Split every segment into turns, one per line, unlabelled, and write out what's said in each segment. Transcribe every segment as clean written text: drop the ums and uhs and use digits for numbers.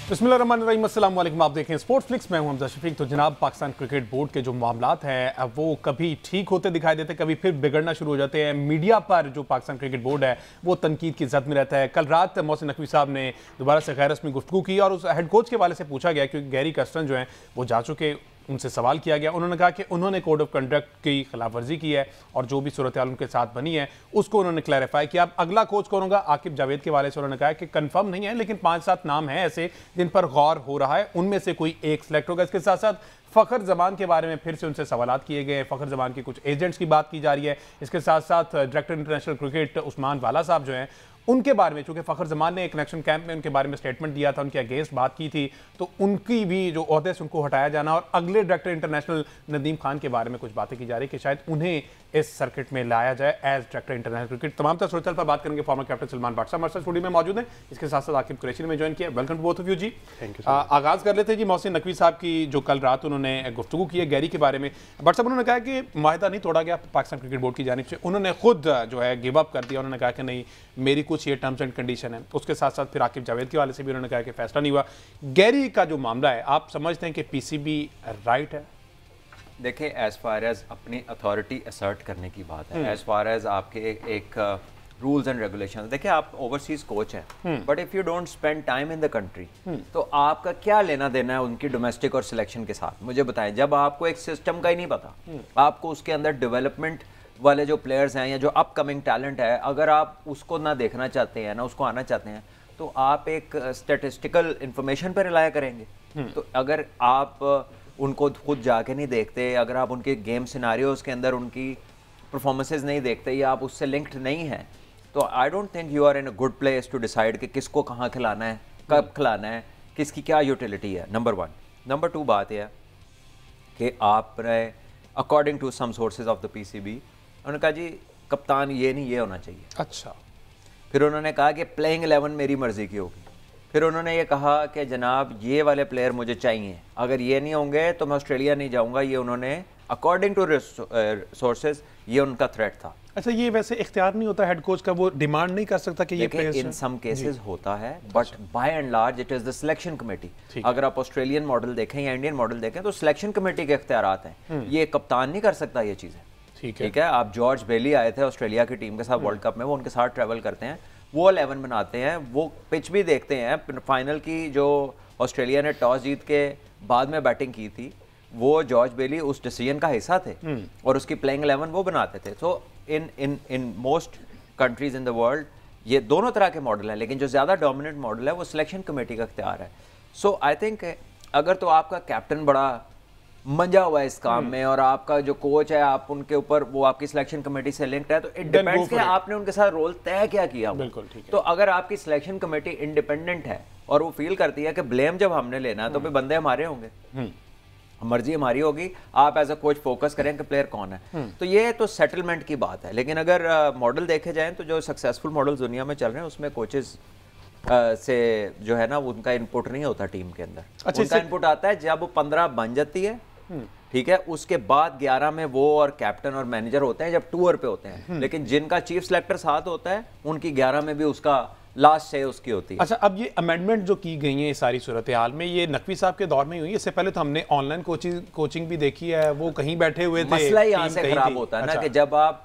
बिस्मिल्लाहिर्रहमानिर्रहीम, अस्सलाम वालेकुम। आप देखें स्पोर्ट्स फ्लिक्स में हूं हमजा शफीक। तो जनाब, पाकिस्तान क्रिकेट बोर्ड के जो मामलात हैं वो कभी ठीक होते दिखाई देते, कभी फिर बिगड़ना शुरू हो जाते हैं। मीडिया पर जो पाकिस्तान क्रिकेट बोर्ड है वो तनकीद की जद में रहता है। कल रात मोहसिन नकवी साहब ने दोबारा से गैर रस्मी गुफ्तगू की और उस हेड कोच के वाले से पूछा गया, क्योंकि गैरी कर्स्टन जो हैं वो जा चुके, उनसे सवाल किया गया। उन्होंने कहा कि उन्होंने कोड ऑफ कंडक्ट की खिलाफ वर्जी की है और जो भी सूरत हाल उनके साथ बनी है उसको उन्होंने क्लैरिफाई किया। अब अगला कोच कौन होगा, आकिब जावेद के वाले से उन्होंने कहा कि कंफर्म नहीं है, लेकिन 5-7 नाम हैं ऐसे जिन पर गौर हो रहा है, उनमें से कोई एक सिलेक्ट होगा। इसके साथ साथ फ़खर जमान के बारे में फिर से उनसे सवालात किए गए। फ़खर जमान के कुछ एजेंट्स की बात की जा रही है। इसके साथ साथ डायरेक्टर इंटरनेशनल क्रिकेट उस्मान वाला साहब जो हैं उनके बारे में, चूंकि फ़खर जमान ने एक इलेक्शन कैंप में उनके बारे में स्टेटमेंट दिया था, उनके अगेंस्ट बात की थी, तो उनकी भी जो ओहदे से उनको हटाया जाना, और अगले डायरेक्टर इंटरनेशनल नदीम खान के बारे में कुछ बातें की जा रही है कि शायद उन्हें इस सर्किट में लाया जाए एज डायरेक्टर इंटरनेशनल क्रिकेट। तमाम तरह सूरत पर बात करेंगे। फॉर्मर कैप्टन सलमान बट साहब हमारे साथ स्टूडियो में मौजूद हैं। इसके साथ साथ आकिब कुरैशी में ज्वाइन किया। Welcome to both of you जी।
Thank you.
आगाज़ कर लेते हैं जी मोहसिन नकवी साहब की, जो कल रात उन्होंने गुफ्तगू की है गैरी के बारे में। बट साहब उन्होंने कहा कि माहिदा नहीं तोड़ा गया पाकिस्तान क्रिकेट बोर्ड की जानिब से, उन्होंने खुद जो है गिव अप कर दिया। उन्होंने कहा कि नहीं, मेरी कुछ ये टर्म्स एंड कंडीशन है। उसके साथ साथ फिर आकिब जावेद के वाले से भी उन्होंने कहा कि फैसला नहीं हुआ। गैरी का जो मामला है, आप समझते हैं कि पीसीबी राइट है?
देखिए, एज फार एज अपनी अथॉरिटी असर्ट करने की बात है, एज फार एज आपके एक रूल्स एंड रेगुलेशन, देखिए आप ओवरसीज कोच हैं, but if you don't spend time in the country तो आपका क्या लेना देना है उनकी डोमेस्टिक और सिलेक्शन के साथ? मुझे बताएं, जब आपको एक सिस्टम का ही नहीं पता, आपको उसके अंदर डेवलपमेंट वाले जो प्लेयर्स हैं या जो अपकमिंग टैलेंट है, अगर आप उसको ना देखना चाहते हैं ना उसको आना चाहते हैं, तो आप एक स्टैटिस्टिकल इंफॉर्मेशन पर रिलाय करेंगे। तो अगर आप उनको खुद जाके नहीं देखते, अगर आप उनके गेम सिनारियोज के अंदर उनकी परफॉर्मेंसेज नहीं देखते या आप उससे लिंक्ड नहीं हैं, तो I don't think you are in a good place to decide कि किसको कहाँ खिलाना है, कब खिलाना है, किसकी क्या यूटिलिटी है। नंबर 1। नंबर 2 बात यह है कि आपने according to some sources of the PCB उन्होंने कहा जी कप्तान ये नहीं, ये होना चाहिए।
अच्छा।
फिर उन्होंने कहा कि प्लेइंग 11 मेरी मर्जी की होगी। फिर उन्होंने ये कहा कि जनाब ये वाले प्लेयर मुझे चाहिए, अगर ये नहीं होंगे तो मैं ऑस्ट्रेलिया नहीं जाऊंगा। ये उन्होंने अकॉर्डिंग टू सोर्सेज ये उनका थ्रेट था।
अच्छा, ये वैसे इख्तियार नहीं होता हेड कोच का, वो डिमांड नहीं कर सकता कि ये प्लेयर्स?
इन सम केसेस होता है, but by and large it is the selection committee. अगर आप ऑस्ट्रेलियन मॉडल देखें या इंडियन मॉडल देखें तो सिलेक्शन कमेटी के इख्तियारात हैं, ये कप्तान नहीं कर सकता ये चीज़ें। ठीक है। आप जॉर्ज बेली आए थे ऑस्ट्रेलिया की टीम के साथ वर्ल्ड कप में, वो उनके साथ ट्रैवल करते हैं, वो 11 बनाते हैं, वो पिच भी देखते हैं। फाइनल की जो ऑस्ट्रेलिया ने टॉस जीत के बाद में बैटिंग की थी, वो जॉर्ज बेली उस डिसीजन का हिस्सा थे और उसकी प्लेइंग 11 वो बनाते थे। So in most countries in the world ये दोनों तरह के मॉडल हैं, लेकिन जो ज़्यादा डोमिनेंट मॉडल है वो सिलेक्शन कमेटी का इख्तियार है। सो आई थिंक अगर तो आपका कैप्टन बड़ा मंजा हुआ है इस काम में और आपका जो कोच है आप उनके ऊपर, वो आपकी सिलेक्शन कमेटी से लिंक्ड है, तो इट डिपेंड्स कि आपने उनके साथ रोल तय क्या किया हुआ।
बिल्कुल ठीक है।
तो अगर आपकी सिलेक्शन कमेटी इंडिपेंडेंट है और वो फील करती है कि ब्लेम जब हमने लेना है तो फिर बंदे हमारे होंगे, मर्जी हमारी होगी, आप एज अ कोच फोकस करें कि प्लेयर कौन है। तो ये तो सेटलमेंट की बात है। लेकिन अगर मॉडल देखे जाएं तो जो सक्सेसफुल मॉडल दुनिया में चल रहे हैं उसमें कोचेस से जो है ना उनका इनपुट नहीं होता टीम के अंदर। अच्छा, उनका इनपुट आता है जब वो 15 बन जाती है, ठीक है, उसके बाद 11 में वो और कैप्टन और मैनेजर होते हैं जब टूर पे होते हैं। लेकिन जिनका चीफ सेलेक्टर साथ होता है उनकी 11 में भी उसका लास्ट से उसकी होती है।
अच्छा, अब ये अमेंडमेंट जो की गई है इस सारी सूरत हाल में, ये नकवी साहब के दौर में ही हुई? इससे पहले तो हमने ऑनलाइन कोचिंग भी देखी है, वो कहीं बैठे हुए थे।
मसला यहाँ से खराब होता है ना कि जब आप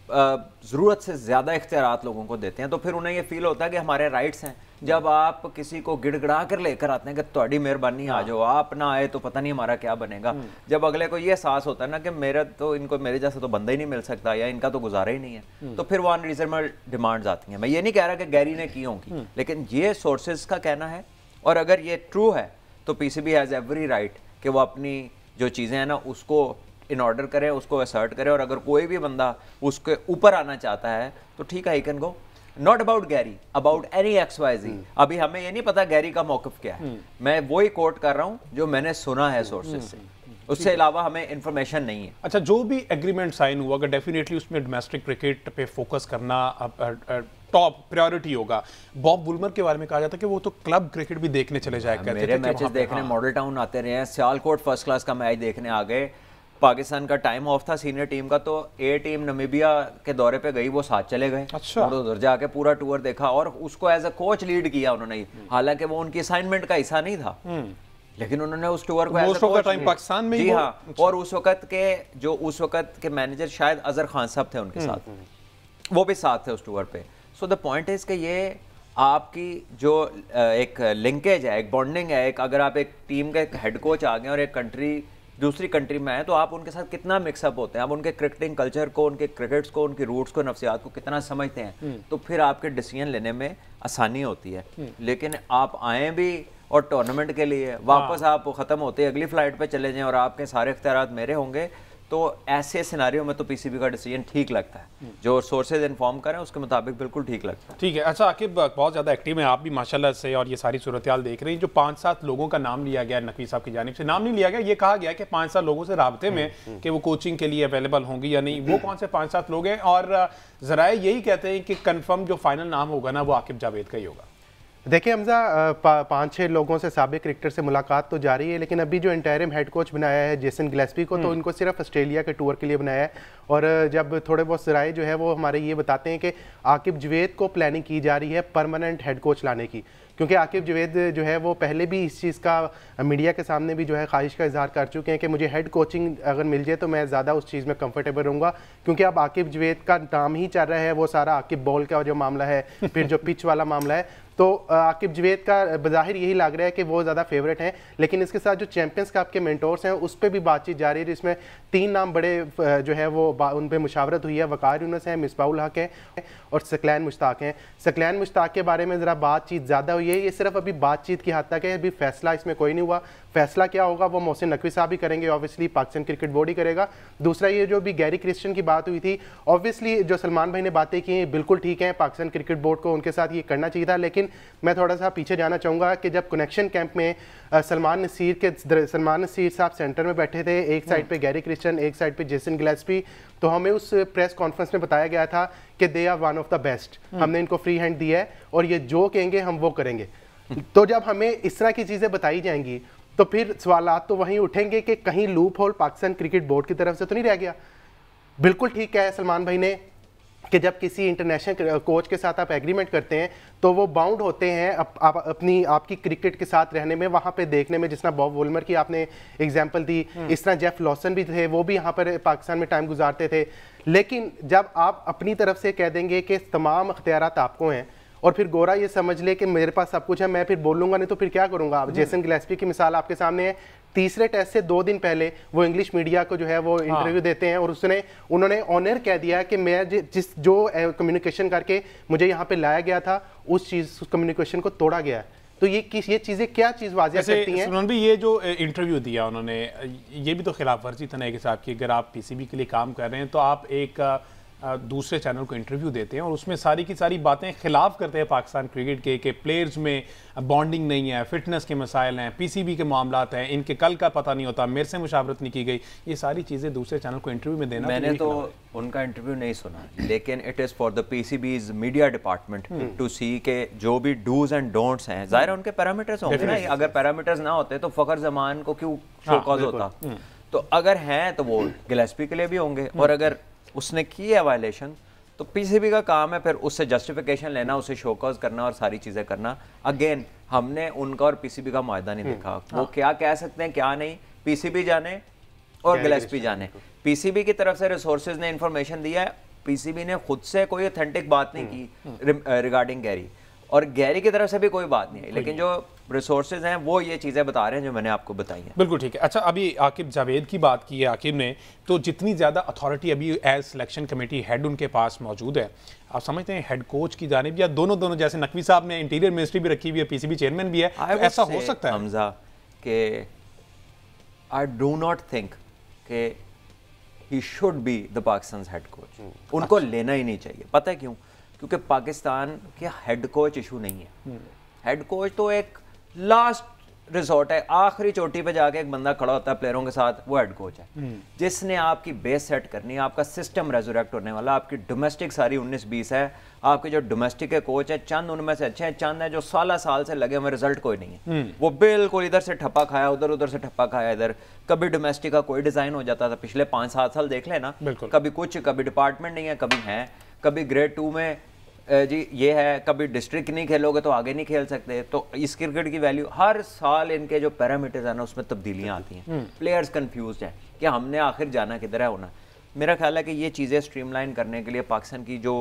ज़रूरत से ज़्यादा इख्तियारात लोगों को देते हैं तो फिर उन्हें ये फील होता है कि हमारे राइट्स हैं। जब आप किसी को गिड़गड़ा कर लेकर आते हैं कि तुम्हारी मेहरबानी आ जाओ, आप ना आए तो पता नहीं हमारा क्या बनेगा, जब अगले को ये एहसास होता है ना कि मेरा तो इनको मेरे जैसा तो बंदा ही नहीं मिल सकता या इनका तो गुजारा ही नहीं है, तो फिर वो अनरीजनेबल डिमांड्स आती हैं। मैं ये नहीं कह रहा कि गैरी ने की होंगी, लेकिन ये सोर्सेज का कहना है। और अगर ये ट्रू है तो पीसीबी हैज़ एवरी राइट कि वो अपनी जो चीज़ें हैं ना उसको इन ऑर्डर करें, उसको असर्ट करें। और अगर कोई भी बंदा उसके ऊपर आना चाहता है तो ठीक है, he can go. Not about Gary, about any XYZ। अभी हमें ये नहीं पता गैरी का मौक़िफ़ क्या है, मैं वही कोट कर रहा हूँ जो मैंने सुना है सोर्सेज से, उससे अलावा हमें इंफॉर्मेशन नहीं है।
अच्छा, जो भी एग्रीमेंट साइन हुआ, अगर डेफिनेटली उसमें डोमेस्टिक क्रिकेट पे फोकस करना टॉप प्रायोरिटी होगा। बॉब वुलमर के बारे में कहा जाता है कि वो तो क्लब क्रिकेट भी देखने चले जाया करते थे।
मेरे मैचेस देखने मॉडल टाउन आते रहे हैं, सियालकोट फर्स्ट क्लास का मैच देखने आ गए, पाकिस्तान का टाइम ऑफ था सीनियर टीम का, तो ए टीम नमीबिया के दौरे पे गई, वो साथ चले गए।
अच्छा।
और उधर जाके पूरा टूर देखा और उसको एज अ कोच लीड किया उन्होंने, हालांकि वो उनकी असाइनमेंट का हिस्सा नहीं था, लेकिन उन्होंने उस टूर को as a coach
time Pakistan में
जी हाँ। और उस वक्त के मैनेजर शायद अजहर खान साहब थे उनके साथ, वो भी साथ थे उस टूर पे। सो द पॉइंट इज कि ये आपकी जो एक लिंकेज है, एक बॉन्डिंग है, एक अगर आप एक टीम के हेड कोच आ गए और एक कंट्री दूसरी कंट्री में आए तो आप उनके साथ कितना मिक्सअप होते हैं, आप उनके क्रिकेटिंग कल्चर को, उनके क्रिकेट्स को, उनकी रूट्स को, नफ्सियात को कितना समझते हैं, तो फिर आपके डिसीजन लेने में आसानी होती है। लेकिन आप आए भी और टूर्नामेंट के लिए वापस आप ख़त्म होते अगली फ्लाइट पे चले जाएं और आपके सारे इख्तियारात मेरे होंगे, तो ऐसे सिनारियों में तो पीसीबी का डिसीजन ठीक लगता है, जो सोर्सेज इन्फॉर्म करें उसके मुताबिक बिल्कुल ठीक लगता है।
ठीक है। अच्छा आकिब, बहुत ज़्यादा एक्टिव हैं आप भी माशाल्लाह से, और ये सारी सूरत-हाल देख रहे हैं। जो 5-7 लोगों का नाम लिया गया नकवी साहब की जानिब से, नाम नहीं लिया गया, ये कहा गया कि 5-7 लोगों से राब्ते में कि वो कोचिंग के लिए अवेलेबल होंगी या नहीं। वो कौन से 5-7 लोग हैं? और ज़राए यही कहते हैं कि कन्फर्म जो फाइनल नाम होगा ना वो आकिब जावेद का ही होगा।
देखिए हमजा, 5-6 लोगों से साबिक क्रिकेटर से मुलाकात तो जारी है, लेकिन अभी जो इंटरिम हेड कोच बनाया है जेसन गिलेस्पी को, तो इनको सिर्फ ऑस्ट्रेलिया के टूर के लिए बनाया है। और जब थोड़े बहुत सराय जो है वो हमारे ये बताते हैं कि आकिब जावेद को प्लानिंग की जा रही है परमानेंट हेड कोच लाने की, क्योंकि आकिब जावेद जो है वो पहले भी इस चीज़ का मीडिया के सामने भी जो है ख्वाहिश का इजहार कर चुके हैं कि मुझे हेड कोचिंग अगर मिल जाए तो मैं ज़्यादा उस चीज़ में कंफर्टेबल रहूँगा, क्योंकि अब आकिब जावेद का नाम ही चल रहा है, वो सारा आकिब बॉल का जो मामला है, फिर जो पिच वाला मामला है, तो आकिब जावेद का बज़ाहिर यही लग रहा है कि वो ज़्यादा फेवरेट हैं। लेकिन इसके साथ जो चैंपियंस कप के मेंटोर्स हैं उस पर भी बातचीत जारी है, जिसमें 3 नाम बड़े जो है वो उन पर मुशावरत हुई है। वकार यूनुस हैं, मिसबाहुल हक हैं और सकलैन मुश्ताक हैं। सकलैन मुश्ताक के बारे में ज़रा बातचीत ज़्यादा हुई है, ये सिर्फ अभी बातचीत की हद तक है, अभी फैसला इसमें कोई नहीं हुआ। फैसला क्या होगा वो मोहसिन नकवी साहब ही करेंगे, ऑब्वियसली पाकिस्तान क्रिकेट बोर्ड ही करेगा। दूसरा ये जो भी गैरी क्रिस्टियन की बात हुई थी, ऑब्वियसली जो सलमान भाई ने बातें की बिल्कुल ठीक है, पाकिस्तान क्रिकेट बोर्ड को उनके साथ ये करना चाहिए था। लेकिन मैं थोड़ा सा पीछे जाना चाहूँगा कि जब कनेक्शन कैंप में सलमान नसीर साहब सेंटर में बैठे थे, एक साइड पे गैरी क्रिस्टियन, एक साइड पे जेसन गिलेस्पी, तो हमें उस प्रेस कॉन्फ्रेंस में बताया गया था कि they are one of the best, हमने इनको फ्री हैंड दिया है और ये जो कहेंगे हम वो करेंगे। तो जब हमें इस तरह की चीज़ें बताई जाएंगी तो फिर सवालात तो वहीं उठेंगे कि कहीं loop hole Pakistan cricket board की तरफ से तो नहीं रह गया। बिल्कुल ठीक है सलमान भाई ने कि जब किसी इंटरनेशनल कोच के साथ आप एग्रीमेंट करते हैं तो वो बाउंड होते हैं आपकी क्रिकेट के साथ रहने में, वहाँ पे देखने में। जिस तरह बॉब वोल्मर की आपने एग्जांपल दी, इस तरह जेफ लॉसन भी थे, वो भी यहाँ पर पाकिस्तान में टाइम गुजारते थे। लेकिन जब आप अपनी तरफ से कह देंगे कि तमाम अख्तियारात आपको हैं और फिर गोरा ये समझ ले कि मेरे पास सब कुछ है, मैं फिर बोलूँगा नहीं तो फिर क्या करूँगा। आप जेसन गिलेस्पी की मिसाल आपके सामने है, तीसरे टेस्ट से 2 दिन पहले वो इंग्लिश मीडिया को जो है वो इंटरव्यू देते हैं और उन्होंने ऑनर कह दिया कि मैं जो कम्युनिकेशन करके मुझे यहाँ पे लाया गया था उस कम्युनिकेशन को तोड़ा गया है। तो ये चीज़ें क्या चीज़ वाज़ेह करती हैं?
सुमन भी ये जो इंटरव्यू दिया उन्होंने, ये भी तो खिलाफ वर्जी था ना एक हिसाब की। अगर आप पीसीबी के लिए काम कर रहे हैं तो आप एक दूसरे चैनल को इंटरव्यू देते हैं और उसमें सारी की सारी बातें खिलाफ करते हैं पाकिस्तान क्रिकेट के प्लेयर्स में बॉन्डिंग नहीं है, फिटनेस के मसाइल हैं, पीसीबी के मामलात हैं, इनके कल का पता नहीं होता, मेरे से मुशावरत नहीं की गई, ये सारी चीज़ें दूसरे चैनल को इंटरव्यू में देना।
मैंने तो उनका इंटरव्यू नहीं सुना, लेकिन it is for the PCB's media department to see के जो भी डूज एंड डोंट्स हैं, ज़ाहिर है उनके पैरामीटर्स होंगे ना। अगर पैरामीटर्स ना होते तो फ़खर जमान को क्यों शोकॉज होता? तो अगर हैं तो वो गिलेस्पी के लिए भी होंगे, और अगर उसने की है वायलेशन तो पीसीबी का काम है फिर उससे जस्टिफिकेशन लेना, उसे शोकॉज करना और सारी चीज़ें करना। अगेन हमने उनका और पीसीबी का मुआहदा नहीं देखा, वो क्या कह सकते हैं क्या नहीं, पीसीबी जाने और गिलेस्पी जाने। पीसीबी की तरफ से रिसोर्सेज ने इंफॉर्मेशन दिया है, पीसीबी ने खुद से कोई ऑथेंटिक बात नहीं की रिगार्डिंग गैरी, और गैरी की तरफ से भी कोई बात नहीं है, लेकिन जो रिसोर्सेज हैं वो ये चीज़ें बता रहे हैं जो मैंने आपको बताई हैं।
बिल्कुल ठीक है। अच्छा, अभी आकिब जावेद की बात की है आकिब ने, तो जितनी ज़्यादा अथॉरिटी अभी एज सिलेक्शन कमेटी हेड उनके पास मौजूद है, आप समझते हैं हेड कोच की जानिब या दोनों जैसे नकवी साहब ने इंटीरियर मिनिस्ट्री भी रखी हुई है, पीसीबी चेयरमैन भी है, तो ऐसा हो सकता है
हमजा कि आई डू नॉट थिंक कि he should be the Pakistan head coach. उनको लेना ही नहीं चाहिए। पता है क्यों? क्योंकि पाकिस्तान के हेड कोच इशू नहीं है। हेड कोच तो एक लास्ट रिसोर्ट है, आखिरी चोटी पे जाके एक बंदा खड़ा होता है प्लेयरों के साथ, वो हेड कोच है जिसने आपकी बेस सेट करनी है, आपका सिस्टम रेजोरेक्ट होने वाला, आपकी डोमेस्टिक सारी 19-20 है, आपके जो डोमेस्टिक के कोच है चंद उनमें से अच्छे हैं, चंद है जो साल से लगे हुए, रिजल्ट कोई नहीं है। वो बिल्कुल इधर से ठप्पा खाया उधर से ठप्पा खाया इधर, कभी डोमेस्टिक का कोई डिजाइन हो जाता था, पिछले 5-7 साल देख लेना, कभी कुछ, कभी डिपार्टमेंट नहीं है, कभी है, कभी ग्रेड 2 में जी ये है, कभी डिस्ट्रिक्ट नहीं खेलोगे तो आगे नहीं खेल सकते। तो इस क्रिकेट की वैल्यू हर साल इनके जो पैरामीटर्स हैं ना उसमें तब्दीलियां आती हैं, प्लेयर्स कंफ्यूज्ड हैं कि हमने आखिर जाना किधर है होना। मेरा ख्याल है कि ये चीज़ें स्ट्रीमलाइन करने के लिए पाकिस्तान की जो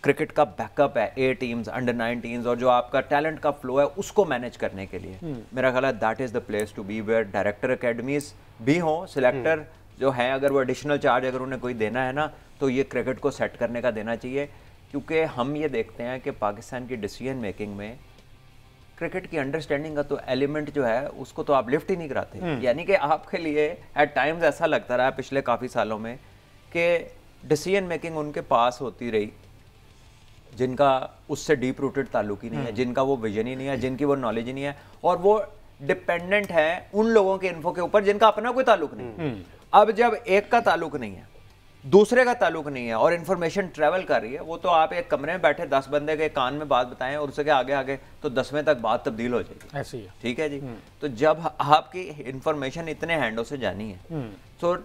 क्रिकेट का बैकअप है, ए टीम्स, अंडर 19s और जो आपका टैलेंट का फ्लो है उसको मैनेज करने के लिए मेरा ख्याल है that is the place to be, where director academies भी हों, सिलेक्टर जो हैं अगर वो एडिशनल चार्ज अगर उन्हें कोई देना है ना तो ये क्रिकेट को सेट करने का देना चाहिए। क्योंकि हम ये देखते हैं कि पाकिस्तान की डिसीजन मेकिंग में क्रिकेट की अंडरस्टैंडिंग का तो एलिमेंट जो है उसको तो आप लिफ्ट ही नहीं कराते। यानी कि आपके लिए एट टाइम्स ऐसा लगता रहा पिछले काफ़ी सालों में कि डिसीजन मेकिंग उनके पास होती रही जिनका उससे डीप रूटेड ताल्लुक ही नहीं है, जिनका वो विजन ही नहीं है, जिनकी वो नॉलेज ही नहीं है, और वो डिपेंडेंट है उन लोगों के इन्फो के ऊपर जिनका अपना कोई ताल्लुक नहीं। अब जब एक का ताल्लुक नहीं है, दूसरे का ताल्लुक नहीं है और इन्फॉर्मेशन ट्रैवल कर रही है, वो तो आप एक कमरे में बैठे 10 बंदे के कान में बात बताएं और उसके आगे आगे तो 10वें तक बात तब्दील हो जाएगी।
ऐसे ही
ठीक है जी। तो जब आपकी इन्फॉर्मेशन इतने हैंडों से जानी है तो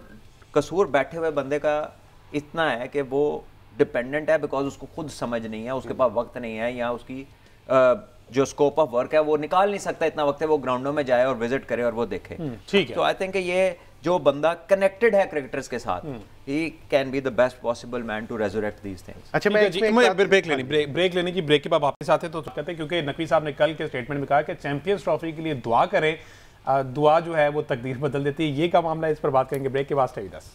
कसूर बैठे हुए बंदे का इतना है कि वो डिपेंडेंट है बिकॉज उसको खुद समझ नहीं है, उसके पास वक्त नहीं है, या उसकी जो स्कोप ऑफ वर्क है वो निकाल नहीं सकता इतना वक्त है वो ग्राउंडों में जाए और विजिट करे और वो देखे।
ठीक है।
तो आई थिंक ये जो बंदा कनेक्टेड है क्रिकेटर्स के साथ, he can be the best possible man to resurrect these things.
अच्छा मैं ब्रेक लेने की ब्रेक के बाद वापस आते तो कहते हैं क्योंकि नकवी साहब ने कल के स्टेटमेंट में कहा कि चैंपियंस ट्रॉफी के लिए दुआ करें, दुआ जो है वो तकदीर बदल देती है, ये का मामला, इस पर बात करेंगे ब्रेक के बाद। Stay with us.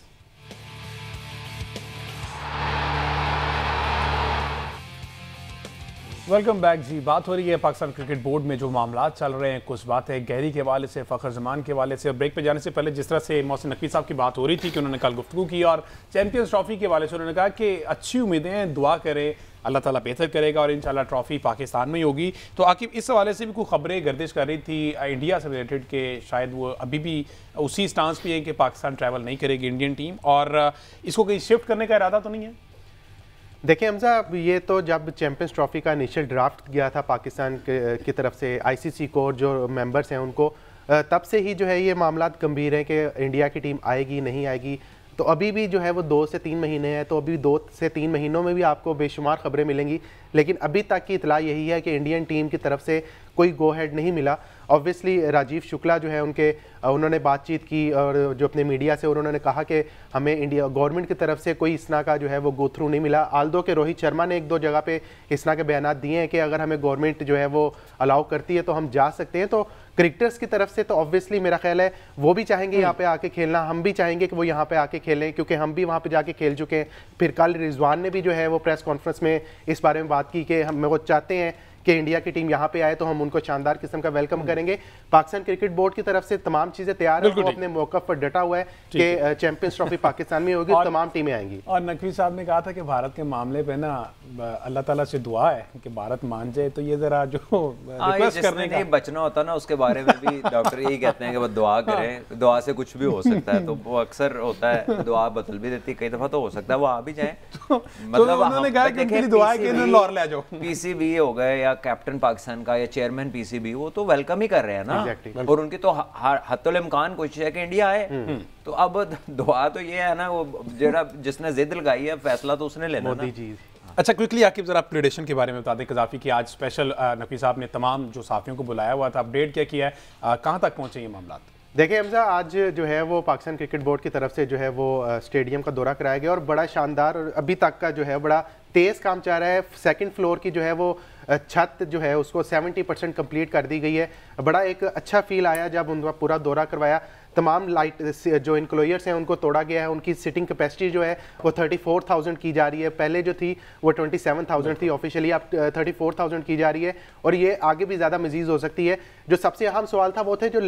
Welcome back जी। बात हो रही है पाकिस्तान क्रिकेट बोर्ड में जो मामला चल रहे हैं, कुछ बातें गहरी के हवाले से, फ़खर जमान के हवाले से। ब्रेक पे जाने से पहले जिस तरह से मोहसिन नकवी साहब की बात हो रही थी कि उन्होंने कल गुफ्तगू की और चैंपियंस ट्रॉफी के हवाले से उन्होंने कहा कि अच्छी उम्मीदें हैं, दुआ करें, अल्लाह ताला बेहतर करेगा और इंशाल्लाह ट्रॉफी पाकिस्तान में ही होगी। तो आकिब इस हवाले से भी कुछ खबरें गर्दिश कर रही थी इंडिया से रिलेटेड के शायद वो अभी भी उसी स्टांस पे है कि पाकिस्तान ट्रैवल नहीं करेगी इंडियन टीम, और इसको कहीं शिफ्ट करने का इरादा तो नहीं है?
देखिए हमजा, ये तो जब चैंपियंस ट्रॉफी का इनिशियल ड्राफ्ट गया था पाकिस्तान की तरफ से, आईसीसी को जो मेंबर्स हैं उनको, तब से ही जो है ये मामला गंभीर है कि इंडिया की टीम आएगी नहीं आएगी। तो अभी भी जो है वो 2 से 3 महीने हैं, तो अभी 2 से 3 महीनों में भी आपको बेशुमार खबरें मिलेंगी, लेकिन अभी तक की इतला यही है कि इंडियन टीम की तरफ से कोई गो हेड नहीं मिला। ऑब्वियसली राजीव शुक्ला जो है उन्होंने बातचीत की और जो अपने मीडिया से उन्होंने कहा कि हमें इंडिया गवर्नमेंट की तरफ से कोई इस तरह का जो है वो गो थ्रू नहीं मिला। आल्दो के रोहित शर्मा ने 1-2 जगह पे इस तरह के बयान दिए हैं कि अगर हमें गवर्नमेंट जो है वो अलाउ करती है तो हम जा सकते हैं। तो क्रिकेटर्स की तरफ से तो ऑब्वियसली मेरा ख्याल है वो भी चाहेंगे यहाँ पे आके खेलना, हम भी चाहेंगे कि वो यहाँ पे आके खेलें क्योंकि हम भी वहाँ पे जाके खेल चुके हैं। फिर कल रिजवान ने भी जो है वो प्रेस कॉन्फ्रेंस में इस बारे में बात की कि हम वो चाहते हैं कि इंडिया की टीम यहाँ पे आए तो हम उनको शानदार किस्म का वेलकम करेंगे। पाकिस्तान क्रिकेट बोर्ड की तरफ से तमाम चीजें तैयार है, वो अपने मौके पर डटा हुआ है कि चैंपियंस ट्रॉफी पाकिस्तान में होगी, तमाम टीमें आएंगी।
और नकवी साहब ने कहा था कि भारत के मामले पे ना अल्लाह ताला से दुआ है कि भारत मान जाए, तो ये जरा जो रिक्वेस्ट करने का
बचना होता ना उसके बारे में भी डॉक्टर यही कहते हैं कि वो दुआ करें, दुआ से कुछ भी हो सकता है। तो वो अक्सर होता है दुआ बदल भी देती है, कई दफा तो हो सकता है वो आ भी जाए।
मतलब उन्होंने कहा कि उनके लिए दुआ है कि इन्हें लाहौर ले जाओ।
पीसीबी हो गए या कैप्टन पाकिस्तान का या चेयरमैन पीसीबी, वो तो वेलकम ही कर रहे हैं ना, और उनकी तो हत्तुल इम्कान कोशिश है कि इंडिया आए। तो अब दुआ तो ये है ना, वो जरा जिसने जिद लगाई है फैसला तो उसने लेना ना।
अच्छा क्विकली आकिब जरा अपग्रेडेशन के बारे में बता दें। कज़ाफ़ी की आज स्पेशल नकवी साहब ने तमाम जो साफियों को बुलाया हुआ था, अपडेट क्या किया है, कहाँ तक पहुँचे ये मामला?
देखिए हमजा, आज जो है वो पाकिस्तान क्रिकेट बोर्ड की तरफ से जो है वो स्टेडियम का दौरा कराया गया और बड़ा शानदार और अभी तक का जो है बड़ा तेज़ काम चल रहा है। 2nd फ्लोर की जो है वो छत जो है उसको 70% कंप्लीट कर दी गई है। बड़ा एक अच्छा फील आया जब उनका पूरा दौरा करवाया। तमाम लाइट जो इनक्लोजर्स हैं उनको तोड़ा गया है, उनकी सिटिंग कैपेसिटी जो है वो 34,000 की जा रही है, पहले जो थी वो 27,000 थी, ऑफिशियली अब 34,000 की जा रही है और ये आगे भी ज़्यादा मजीद हो सकती है। जो सबसे अहम सवाल था वो थे जो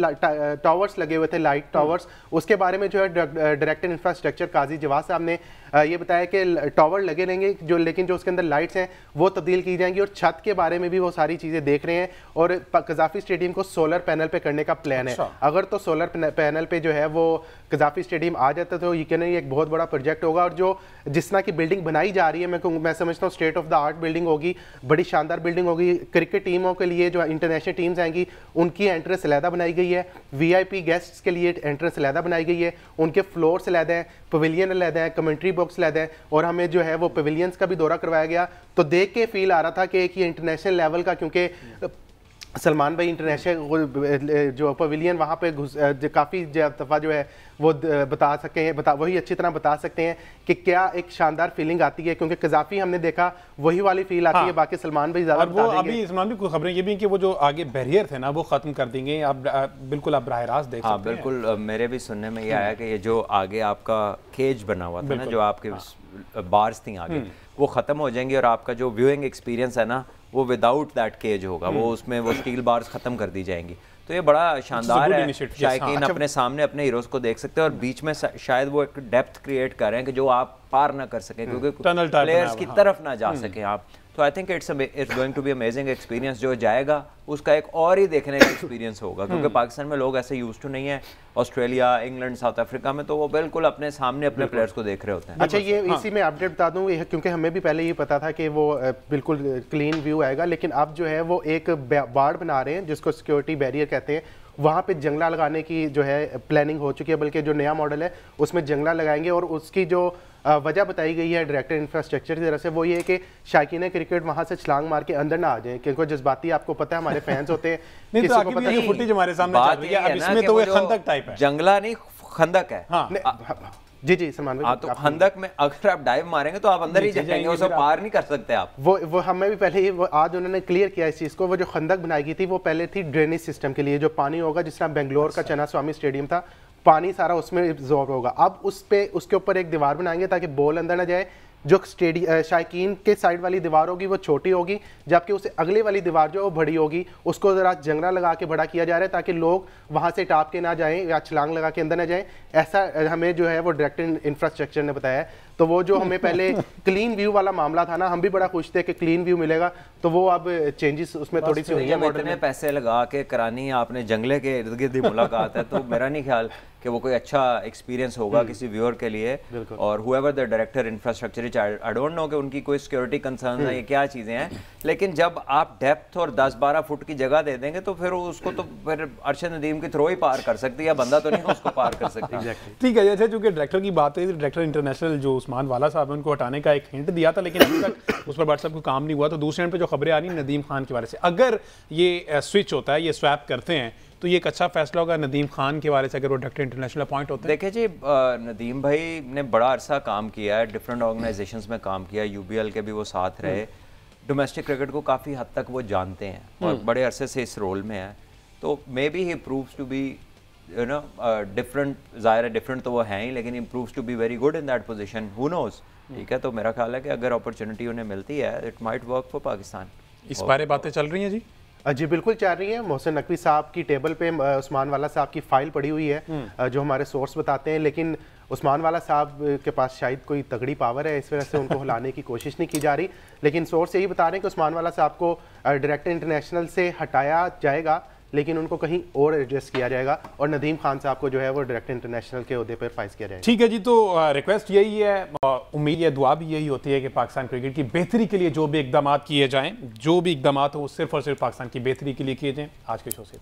टावर्स लगे हुए थे, लाइट टावर्स, उसके बारे में जो है डायरेक्टर इंफ्रास्ट्रक्चर काजी जवाद साहब ने ये बताया कि टावर लगे रहेंगे जो, लेकिन जो उसके अंदर लाइट्स हैं वो तब्दील की जाएंगी, और छत के बारे में भी वो सारी चीज़ें देख रहे हैं। और कज़ाफ़ी स्टेडियम को सोलर पैनल पे करने का प्लान है। अगर तो सोलर पैनल पे जो है वो कज़ाफ़ी स्टेडियम आ जाता है तो यकीनन ये एक बहुत बड़ा प्रोजेक्ट होगा। और जो जिस तरह की बिल्डिंग बनाई जा रही है, मैं समझता हूँ state of the art building होगी, बड़ी शानदार बिल्डिंग होगी। क्रिकेट टीमों के लिए जो इंटरनेशनल टीम्स आएंगी उनकी एंट्रेंस अलहदा बनाई गई है, VIP गेस्ट्स के लिए एंट्रेंस अलहदा बनाई गई है, उनके फ्लोर्स अलहदा हैं, पवेलियन अलहदा है, कमेंट्री बॉक्स अलहदा है। और हमें जो है वो पवेलियंस का भी दौरा करवाया गया, तो देख के फील आ रहा था कि एक ये इंटरनेशनल लेवल का, क्योंकि सलमान भाई इंटरनेशनल जो पवेलियन वहाँ पे काफ़ी दफ़ा जो है वो बता सकते हैं, वही अच्छी तरह बता सकते हैं कि क्या एक शानदार फीलिंग आती है, क्योंकि कज़ाफ़ी हमने देखा वही वाली फील आती है। बाकी सलमान भाई ज़्यादा
वो अभी सलमान भी कुछ खबरें ये भी कि वो जो आगे बैरियर थे ना वो ख़त्म कर देंगे, अब बिल्कुल आप बराह रास्त देख सकते हैं।
बिल्कुल, मेरे भी सुनने में ये आया कि ये जो आगे आपका केज बना हुआ था ना, जो आपके बार्स थी आगे, वो ख़त्म हो जाएंगे और आपका जो व्यूइंग एक्सपीरियंस है ना वो विदाउट दैट केज होगा, वो उसमें वो स्टील बार्स ख़त्म कर दी जाएंगी। तो ये बड़ा शानदार है, शायकीन अपने सामने अपने हीरोज़ को देख सकते हैं। और बीच में शायद वो एक डेप्थ क्रिएट कर रहे हैं कि जो आप पार ना कर सकें, क्योंकि प्लेयर्स की तरफ ना जा सकें आप। तो I think it's going to be amazing experience. जो जाएगा उसका एक और ही देखने का एक्सपीरियंस होगा, क्योंकि पाकिस्तान में लोग ऐसे यूज्ड टू नहीं है। ऑस्ट्रेलिया, इंग्लैंड, साउथ अफ्रीका में तो वो बिल्कुल अपने सामने अपने प्लेयर्स को देख रहे होते हैं।
अच्छा, ये इसी में अपडेट बता दूं, क्योंकि हमें भी पहले ये पता था कि वो बिल्कुल क्लीन व्यू आएगा, लेकिन अब जो है वो एक बाड़ बना रहे हैं जिसको सिक्योरिटी बैरियर कहते हैं। वहाँ पे जंगला लगाने की जो है प्लानिंग हो चुकी है, बल्कि जो नया मॉडल है उसमें जंगला लगाएंगे। और उसकी जो वजह बताई गई है डायरेक्टर इंफ्रास्ट्रक्चर की तरफ से, वो ये है कि शायकीन क्रिकेट वहाँ से छलांग मार के अंदर ना आ जाए, क्योंकि जज्बाती आपको पता है हमारे फैंस होते हैं।
नहीं तो आगे भी फुटेज हमारे सामने चल रही है, अब इसमें तो वो खंदक टाइप है,
जंगला नहीं खंदक है।
जी सलमान भाई,
तो खंदक में अगर आप डाइव मारेंगे तो आप अंदर ही जाएंगे, उसे पार नहीं कर सकते आप।
वो हमें भी पहले ही आज उन्होंने क्लियर किया इस चीज़ को। वो जो खंदक बनाई गई थी वो पहले थी ड्रेनेज सिस्टम के लिए, जो पानी होगा, जिस तरह बेंगलोर का चना स्वामी स्टेडियम था, पानी सारा उसमें एब्जॉर्ब होगा। अब उसके ऊपर एक दीवार बनाएंगे ताकि बॉल अंदर ना जाए। जो शायकीन के साइड वाली दीवार होगी वो छोटी होगी, जबकि उसे अगले वाली दीवार जो है वो बड़ी होगी। उसको ज़रा जंगला लगा के बड़ा किया जा रहा है ताकि लोग वहाँ से टाप के ना जाएं या छलांग लगा के अंदर ना जाएं। ऐसा हमें जो है वो डायरेक्टर इंफ्रास्ट्रक्चर ने बताया है। तो वो जो हमें पहले क्लीन व्यू वाला मामला था ना, हम भी बड़ा खुश थे कि क्लीन व्यू मिलेगा, तो वो अब चेंजेस उसमें थोड़ी सी हुई है।
मॉडल में पैसे लगा के करानी आपने जंगले के इर्द गिर्द मुलाकात है, तो मेरा नहीं ख्याल कि वो कोई अच्छा एक्सपीरियंस होगा किसी व्यूअर के लिए। और however the director infrastructure, I don't know कि उनकी कोई सिक्योरिटी कंसर्न है, ये क्या चीज़ें हैं, लेकिन जब आप डेप्थ और 10-12 फुट की जगह दे देंगे तो फिर उसको तो फिर अरशद नदीम की थ्रो ही पार कर सकती है, बंदा तो नहीं उसको पार कर सकती।
ठीक है, जैसे चूंकि डायरेक्टर की बात है, डायरेक्टर इंटरनेशनल जो उस्मान वाला साहब उनको हटाने का एक हिंट दिया था, लेकिन अभी तक उस पर व्हाट्सएप को काम नहीं हुआ। तो दूसरे एंड पे जो खबरें आ रही नदीम खान के बारे से, अगर ये स्विच होता है, ये स्वैप करते हैं, तो ये एक अच्छा फैसला होगा नदीम खान के बारे से, अगर वो डायरेक्टर इंटरनेशनल अपॉइंट होते हैं।
देखिए जी, नदीम भाई ने बड़ा अरसा काम किया है, डिफरेंट ऑर्गेनाइजेशंस में काम किया है, UBL के भी वो साथ रहे, डोमेस्टिक क्रिकेट को काफ़ी हद तक वो जानते हैं और बड़े अरसे से इस रोल में है। तो maybe he proves to be you know different, ज़ाहिर है डिफरेंट तो वो हैं ही, लेकिन he proves to be very good in that position, who knows. ठीक है, तो मेरा ख्याल है कि अगर अपॉर्चुनिटी उन्हें मिलती है, it might work for Pakistan.
इस
बारे बातें चल रही हैं जी?
जी बिल्कुल चल रही है। मोहसिन नकवी साहब की टेबल पे उस्मान वाला साहब की फाइल पड़ी हुई है, जो हमारे सोर्स बताते हैं, लेकिन उस्मान वाला साहब के पास शायद कोई तगड़ी पावर है, इस वजह से उनको हिलाने की कोशिश नहीं की जा रही। लेकिन सोर्स यही बता रहे हैं कि उस्मान वाला साहब को डायरेक्टर इंटरनेशनल से हटाया जाएगा, लेकिन उनको कहीं और एडजस्ट किया जाएगा, और नदीम खान साहब को जो है वो डायरेक्टर इंटरनेशनल के ओहदे पर फाइज किया जाएगा।
ठीक है जी, तो रिक्वेस्ट यही है, उम्मीद है, दुआ भी यही होती है कि पाकिस्तान क्रिकेट की बेहतरी के लिए जो भी इकदाम किए जाएं, जो भी इकदाम हो, वो सिर्फ और सिर्फ पाकिस्तान की बेहतरी के लिए किए जाएं। आज के शो से